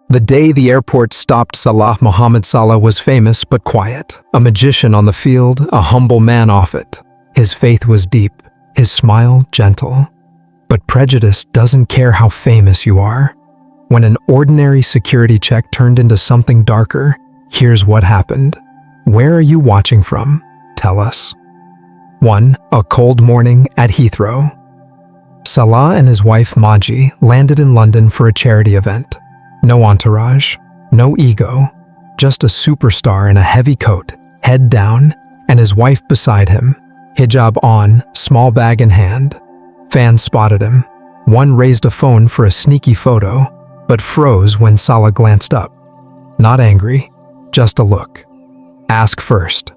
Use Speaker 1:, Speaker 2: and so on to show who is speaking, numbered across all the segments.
Speaker 1: The day the airport stopped Salah, Mohammed Salah was famous but quiet. A magician on the field, a humble man off it. His faith was deep, his smile gentle. But prejudice doesn't care how famous you are. When an ordinary security check turned into something darker, here's what happened. Where are you watching from? Tell us. 1. A cold morning at Heathrow. Salah and his wife Maji landed in London for a charity event. No entourage, no ego, just a superstar in a heavy coat, head down, and his wife beside him, hijab on, small bag in hand. Fans spotted him. One raised a phone for a sneaky photo, but froze when Salah glanced up. Not angry, just a look. Ask first.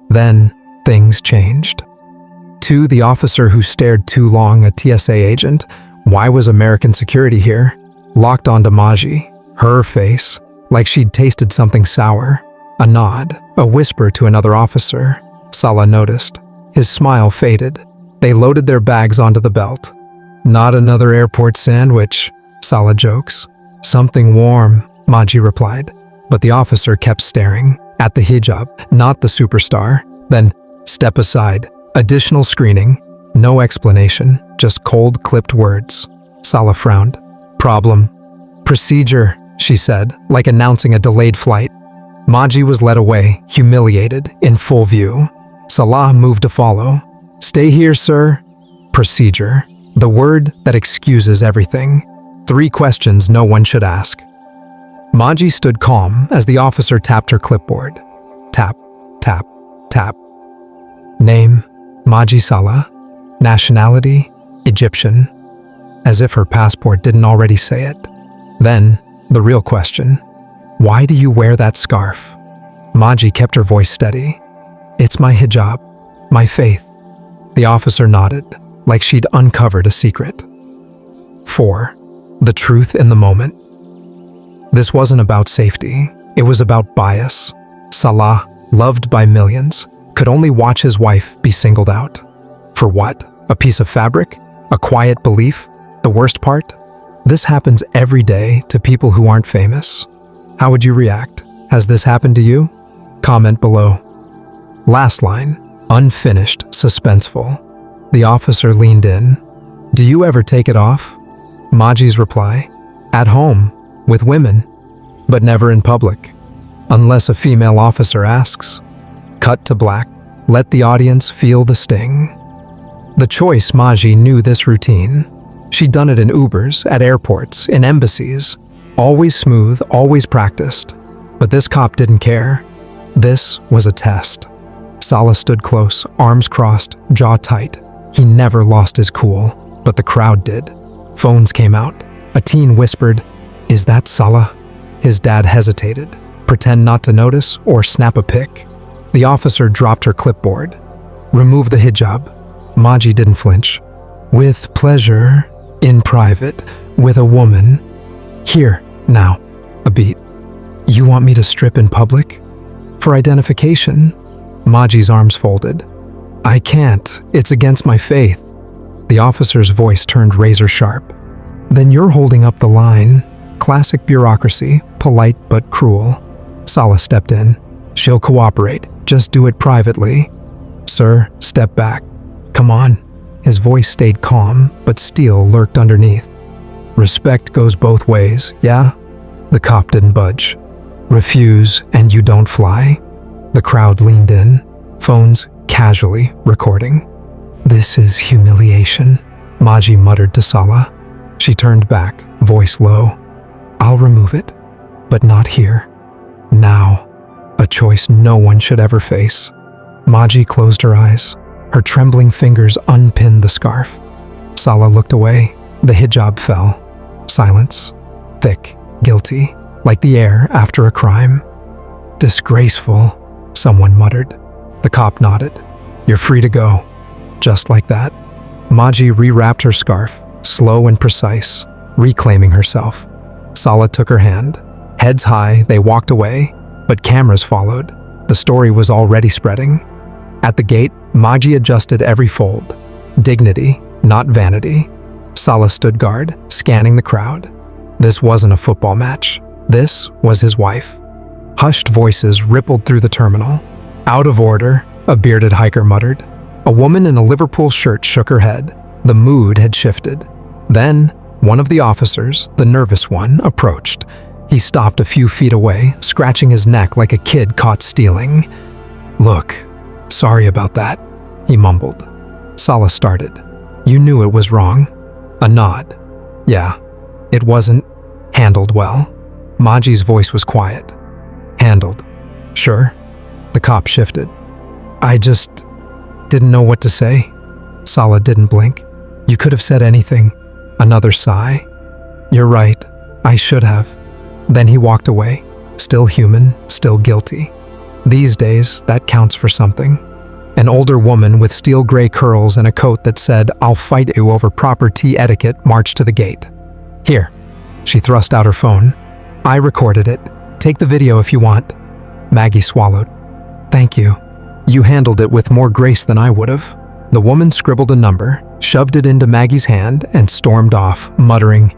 Speaker 1: Then, things changed. 2. The officer who stared too long, a TSA agent. Why was American security here? Locked onto Maji, her face, like she'd tasted something sour. A nod, a whisper to another officer. Salah noticed. His smile faded. They loaded their bags onto the belt. Not another airport sandwich, Salah jokes. Something warm, Maji replied. But the officer kept staring at the hijab, not the superstar. Then, step aside. Additional screening. No explanation, just cold, clipped words. Salah frowned. Problem. Procedure, she said, like announcing a delayed flight. Maji was led away, humiliated, in full view. Salah moved to follow. Stay here, sir. Procedure. The word that excuses everything. 3 questions no one should ask. Maji stood calm as the officer tapped her clipboard. Tap, tap, tap. Name, Maji Salah. Nationality, Egyptian. As if her passport didn't already say it. Then, the real question. Why do you wear that scarf? Maji kept her voice steady. It's my hijab, my faith. The officer nodded, like she'd uncovered a secret. 4. The truth in the moment. This wasn't about safety. It was about bias. Salah, loved by millions, could only watch his wife be singled out. For what? A piece of fabric? A quiet belief? The worst part? This happens every day to people who aren't famous. How would you react? Has this happened to you? Comment below. Last line, unfinished, suspenseful. The officer leaned in. Do you ever take it off? Maji's reply, at home, with women, but never in public. Unless a female officer asks. Cut to black, let the audience feel the sting. The choice Maji knew this routine. She'd done it in Ubers, at airports, in embassies. Always smooth, always practiced. But this cop didn't care. This was a test. Salah stood close, arms crossed, jaw tight. He never lost his cool, but the crowd did. Phones came out. A teen whispered, "Is that Salah?" His dad hesitated. Pretend not to notice or snap a pic. The officer dropped her clipboard. Remove the hijab. Maji didn't flinch. With pleasure, in private, with a woman. Here, now, a beat. You want me to strip in public? For identification? Maji's arms folded. I can't. It's against my faith. The officer's voice turned razor sharp. Then you're holding up the line. Classic bureaucracy, polite but cruel. Salah stepped in. She'll cooperate. Just do it privately. Sir, step back. Come on. His voice stayed calm, but steel lurked underneath. Respect goes both ways, yeah? The cop didn't budge. Refuse and you don't fly. The crowd leaned in, phones casually recording. This is humiliation, Maji muttered to Salah. She turned back, voice low. I'll remove it, but not here. Now, a choice no one should ever face. Maji closed her eyes. Her trembling fingers unpinned the scarf. Salah looked away. The hijab fell. Silence. Thick, guilty, like the air after a crime. Disgraceful, someone muttered. The cop nodded. You're free to go. Just like that. Maji rewrapped her scarf, slow and precise, reclaiming herself. Salah took her hand. Heads high, they walked away, but cameras followed. The story was already spreading. At the gate, Maji adjusted every fold. Dignity, not vanity. Salah stood guard, scanning the crowd. This wasn't a football match. This was his wife. Hushed voices rippled through the terminal. "Out of order," a bearded hiker muttered. A woman in a Liverpool shirt shook her head. The mood had shifted. Then, one of the officers, the nervous one, approached. He stopped a few feet away, scratching his neck like a kid caught stealing. "Look, sorry about that," he mumbled. Salah started. "You knew it was wrong?" A nod. "Yeah, it wasn't handled well." Maji's voice was quiet. "Handled. Sure." The cop shifted. "I just didn't know what to say." Salah didn't blink. "You could have said anything." Another sigh. "You're right. I should have." Then he walked away. Still human, still guilty. These days, that counts for something. An older woman with steel gray curls and a coat that said, "I'll fight you over proper tea etiquette," marched to the gate. "Here." She thrust out her phone. "I recorded it. Take the video if you want." Maggie swallowed. "Thank you. You handled it with more grace than I would have." The woman scribbled a number, shoved it into Maggie's hand, and stormed off, muttering,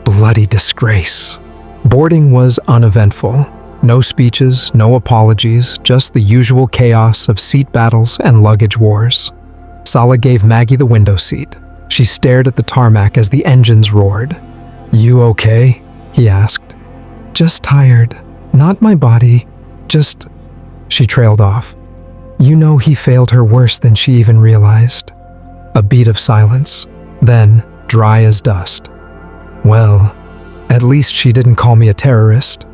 Speaker 1: "Bloody disgrace." Boarding was uneventful. No speeches, no apologies, just the usual chaos of seat battles and luggage wars. Salah gave Maggie the window seat. She stared at the tarmac as the engines roared. "You okay?" he asked. "Just tired. Not my body. Just..." She trailed off. You know he failed her worse than she even realized. A beat of silence, then dry as dust. "Well, at least she didn't call me a terrorist."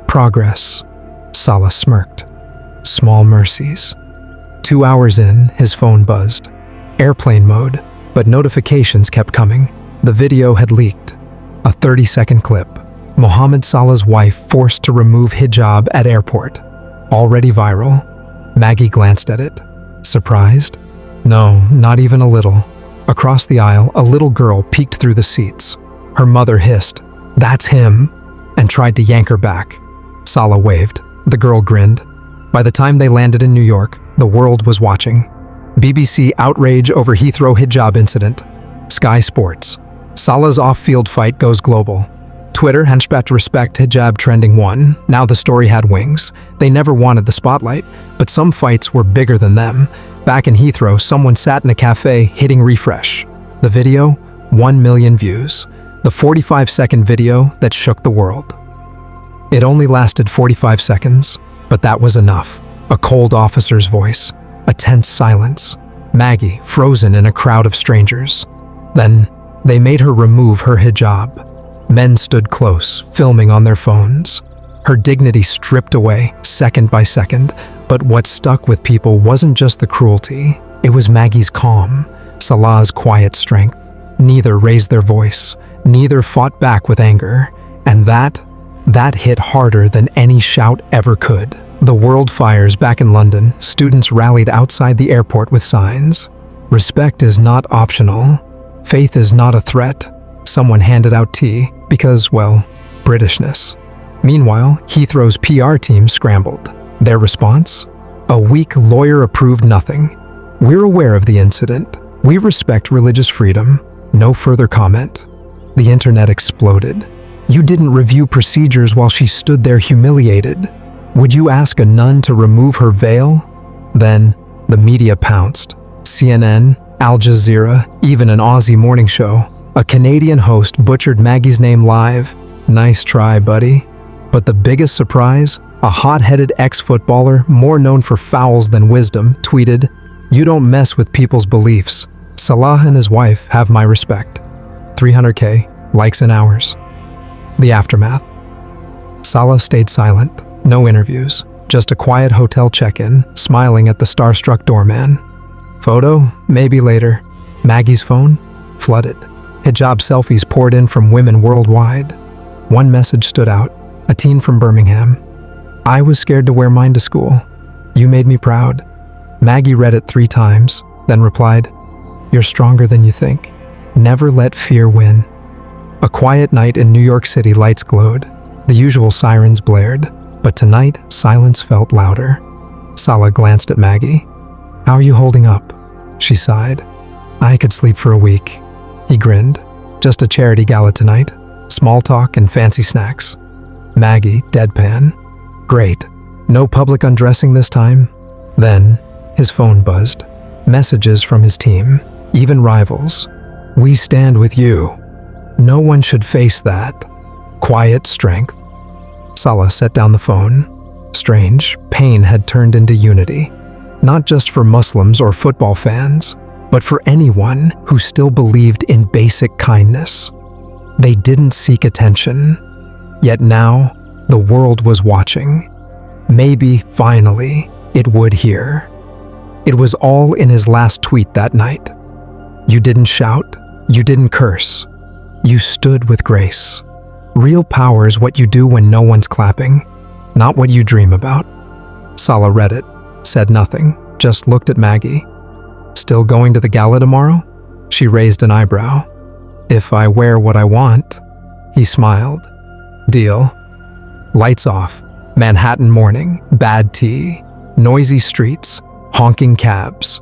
Speaker 1: "Progress," Salah smirked. "Small mercies." 2 hours in, his phone buzzed. Airplane mode, but notifications kept coming. The video had leaked. A 30-second clip. Mohammed Salah's wife forced to remove hijab at airport. Already viral. Maggie glanced at it. Surprised? No, not even a little. Across the aisle, a little girl peeked through the seats. Her mother hissed, "That's him," and tried to yank her back. Salah waved. The girl grinned. By the time they landed in New York, the world was watching. BBC outrage over Heathrow hijab incident. Sky Sports. Salah's off-field fight goes global. Twitter, # respect hijab trending 1. Now the story had wings. They never wanted the spotlight, but some fights were bigger than them. Back in Heathrow, someone sat in a cafe hitting refresh. The video, 1 million views. The 45-second video that shook the world. It only lasted 45 seconds, but that was enough. A cold officer's voice, a tense silence. Maggie, frozen in a crowd of strangers. Then, they made her remove her hijab. Men stood close, filming on their phones. Her dignity stripped away, second by second, but what stuck with people wasn't just the cruelty. It was Maggie's calm, Salah's quiet strength. Neither raised their voice, neither fought back with anger, and that hit harder than any shout ever could. The world fires back in London, students rallied outside the airport with signs. Respect is not optional. Faith is not a threat. Someone handed out tea because, well, Britishness. Meanwhile, Heathrow's PR team scrambled. Their response? A weak lawyer-approved nothing. "We're aware of the incident. We respect religious freedom. No further comment." The internet exploded. You didn't review procedures while she stood there humiliated. Would you ask a nun to remove her veil? Then, the media pounced. CNN, Al Jazeera, even an Aussie morning show. A Canadian host butchered Maggie's name live. Nice try, buddy. But the biggest surprise? A hot-headed ex-footballer, more known for fouls than wisdom, tweeted, "You don't mess with people's beliefs. Salah and his wife have my respect." 300K, likes in hours. The aftermath. Salah stayed silent. No interviews. Just a quiet hotel check-in, smiling at the starstruck doorman. Photo? Maybe later. Maggie's phone? Flooded. Hijab selfies poured in from women worldwide. One message stood out. A teen from Birmingham. "I was scared to wear mine to school. You made me proud." Maggie read it 3 times, then replied, "You're stronger than you think. Never let fear win." A quiet night in New York City, lights glowed. The usual sirens blared, but tonight, silence felt louder. Salah glanced at Maggie. "How are you holding up?" She sighed. "I could sleep for a week." He grinned. "Just a charity gala tonight. Small talk and fancy snacks." Maggie, deadpan. Great. No public undressing this time? Then, his phone buzzed. Messages from his team, even rivals. We stand with you. No one should face that. Quiet strength. Salah set down the phone. Strange, pain had turned into unity. Not just for Muslims or football fans, but for anyone who still believed in basic kindness. They didn't seek attention. Yet now, the world was watching. Maybe, finally, it would hear. It was all in his last tweet that night. You didn't shout. You didn't curse. You stood with grace. Real power is what you do when no one's clapping, not what you dream about. Salah read it, said nothing, just looked at Maggie. Still going to the gala tomorrow? She raised an eyebrow. If I wear what I want. He smiled. Deal. Lights off. Manhattan morning, bad tea, noisy streets, honking cabs.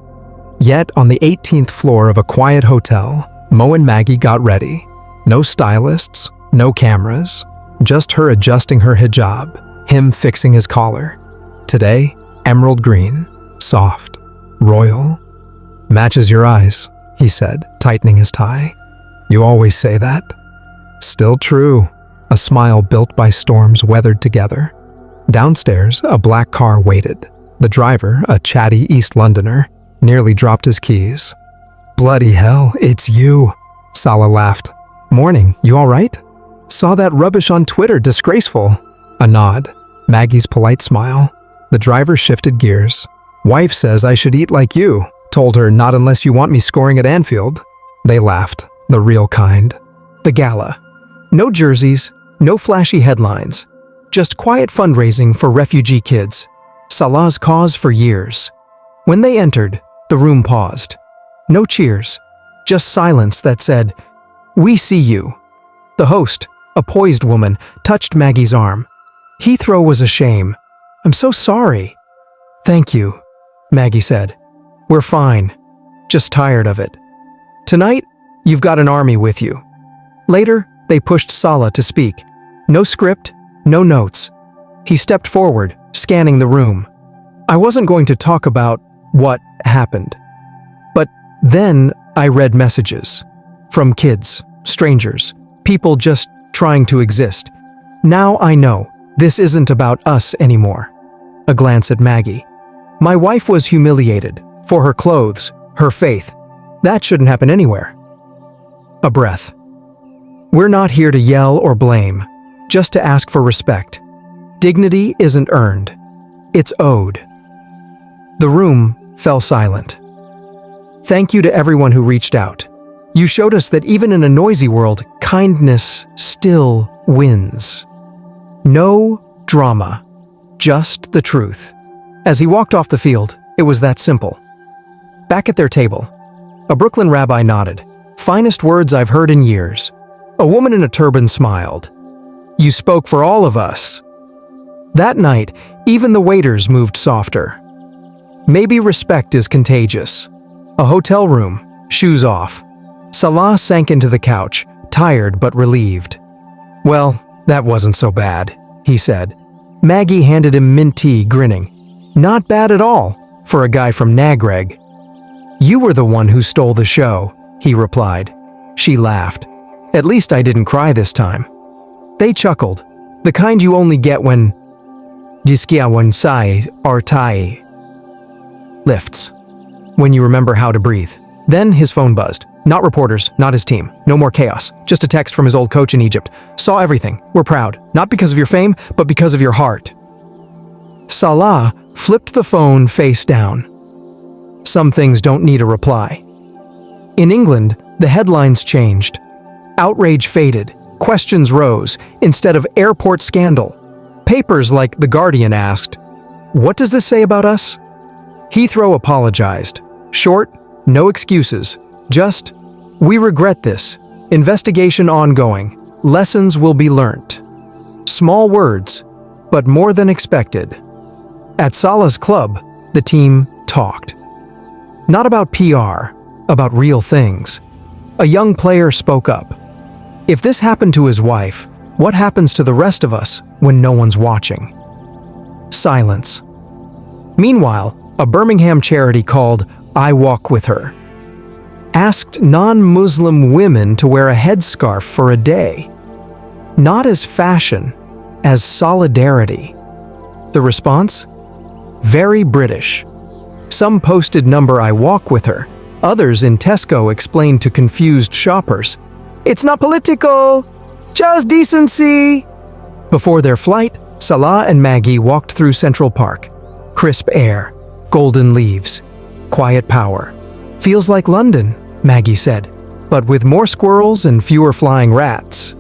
Speaker 1: Yet on the 18th floor of a quiet hotel, Mo and Maggie got ready. No stylists, no cameras, just her adjusting her hijab, him fixing his collar. Today, emerald green, soft, royal. Matches your eyes, he said, tightening his tie. You always say that. Still true. A smile built by storms weathered together. Downstairs, a black car waited. The driver, a chatty East Londoner, nearly dropped his keys. Bloody hell, it's you. Salah laughed. Morning, you all right? Saw that rubbish on Twitter, disgraceful. A nod. Maggie's polite smile. The driver shifted gears. Wife says I should eat like you. Told her not unless you want me scoring at Anfield. They laughed, the real kind. The gala. No jerseys, no flashy headlines. Just quiet fundraising for refugee kids. Salah's cause for years. When they entered, the room paused. No cheers, just silence that said, "We see you." The host, a poised woman, touched Maggie's arm. Heathrow was a shame. I'm so sorry. Thank you, Maggie said. We're fine, just tired of it. Tonight, you've got an army with you. Later, they pushed Salah to speak. No script, no notes. He stepped forward, scanning the room. I wasn't going to talk about what happened. But then I read messages. From kids, strangers, people just trying to exist. Now I know this isn't about us anymore. A glance at Maggie. My wife was humiliated for her clothes, her faith. That shouldn't happen anywhere. A breath. We're not here to yell or blame, just to ask for respect. Dignity isn't earned. It's owed. The room fell silent. Thank you to everyone who reached out. You showed us that even in a noisy world, kindness still wins. No drama, just the truth. As he walked off the field, it was that simple. Back at their table, a Brooklyn rabbi nodded. Finest words I've heard in years. A woman in a turban smiled. You spoke for all of us. That night, even the waiters moved softer. Maybe respect is contagious. A hotel room, shoes off. Salah sank into the couch, tired but relieved. Well, that wasn't so bad, he said. Maggie handed him mint tea, grinning. Not bad at all, for a guy from Nagreg. You were the one who stole the show, he replied. She laughed. At least I didn't cry this time. They chuckled, the kind you only get when sai or tai lifts, when you remember how to breathe. Then his phone buzzed. Not reporters, not his team. No more chaos. Just a text from his old coach in Egypt. Saw everything. We're proud. Not because of your fame, but because of your heart. Salah flipped the phone face down. Some things don't need a reply. In England, the headlines changed. Outrage faded. Questions rose. Instead of airport scandal, papers like The Guardian asked, "What does this say about us?" Heathrow apologized. Short, no excuses. Just, we regret this. Investigation ongoing. Lessons will be learnt. Small words, but more than expected. At Salah's club, the team talked. Not about PR, about real things. A young player spoke up. If this happened to his wife, What happens to the rest of us when no one's watching? Silence. Meanwhile, a Birmingham charity called I Walk With Her asked non-Muslim women to wear a headscarf for a day, not as fashion, as solidarity. The response? Very British. Some posted number I walk with her. Others in Tesco explained to confused shoppers, "It's not political, just decency." Before their flight, Salah and Maggie walked through Central Park. Crisp air, golden leaves, quiet power. "Feels like London," Maggie said, "but with more squirrels and fewer flying rats."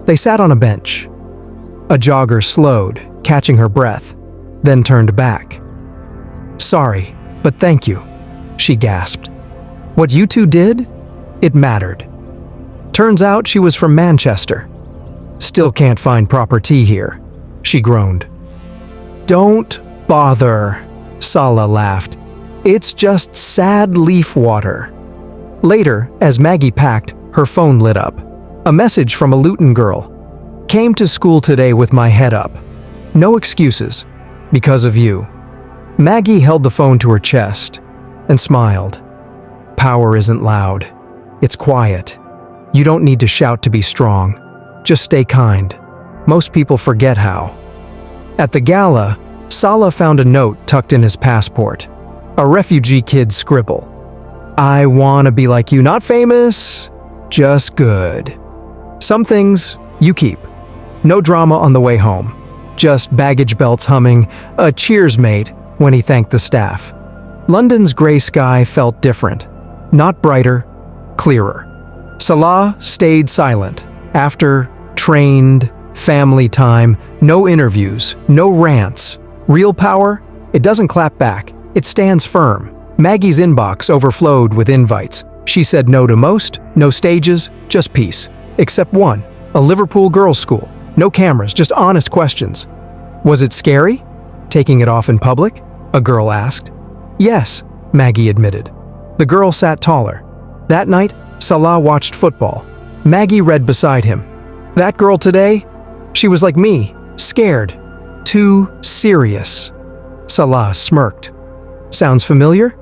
Speaker 1: They sat on a bench. A jogger slowed, catching her breath, then turned back. "Sorry, but thank you," she gasped. "What you two did? It mattered." Turns out she was from Manchester. "Still can't find proper tea here," she groaned. "Don't bother," Salah laughed. "It's just sad leaf water." Later, as Maggie packed, her phone lit up. A message from a Luton girl. "Came to school today with my head up. No excuses. Because of you." Maggie held the phone to her chest and smiled. Power isn't loud. It's quiet. You don't need to shout to be strong. Just stay kind. Most people forget how. At the gala, Salah found a note tucked in his passport. A refugee kid's scribble. "I wanna be like you, not famous, just good." Some things you keep. No drama on the way home. Just baggage belts humming, a cheers mate when he thanked the staff. London's grey sky felt different. Not brighter, clearer. Salah stayed silent. After, trained, family time, no interviews, no rants. Real power? It doesn't clap back. It stands firm. Maggie's inbox overflowed with invites. She said no to most, no stages, just peace. Except one, a Liverpool girls' school. No cameras, just honest questions. "Was it scary? Taking it off in public?" a girl asked. "Yes," Maggie admitted. The girl sat taller. That night, Salah watched football. Maggie read beside him. "That girl today? She was like me, scared. Too serious." Salah smirked. "Sounds familiar?"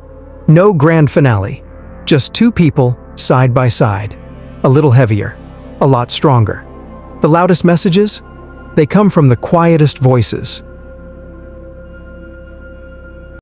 Speaker 1: No grand finale. Just two people, side by side. A little heavier. A lot stronger. The loudest messages? They come from the quietest voices.